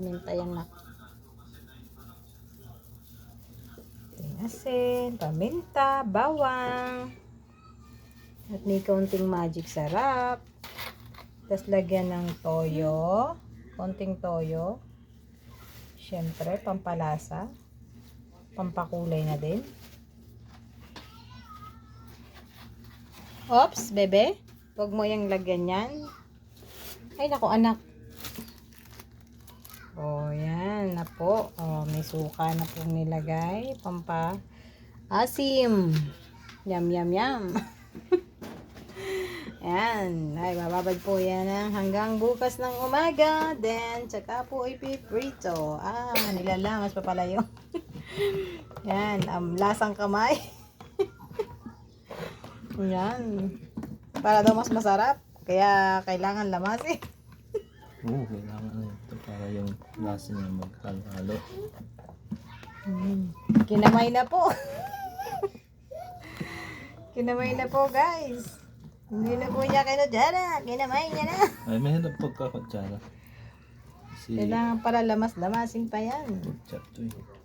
paminta yan na. Asin, paminta, bawang. At may kaunting magic sarap. Tapos lagyan ng toyo. Konting toyo. Siyempre, pampalasa. Pampakulay na din. Oops, bebe. Huwag mo yung lagyan yan. Ay, naku anak. O, yan na po. O, may suka na po nilagay. Pampa-asim. Yum, yum, yum. Yan. Ay, bababad po yan hanggang bukas ng umaga. Then, tsaka po ipiprito. Nilalamas pa pala yun. Yan. Lasang kamay. Yan. Para daw mas masarap. Kaya, kailangan lamasin. Oo, kailangan na ito para yung lasa niya maghalo-halo. Kinamay na po. Kinamay na po, guys. Hindi na po niya kinudyara. Kinamay niya na. Ay, mahirap pagkakatsara. Kasi Kailangan para lamas-lamasin pa yan. chat to eh.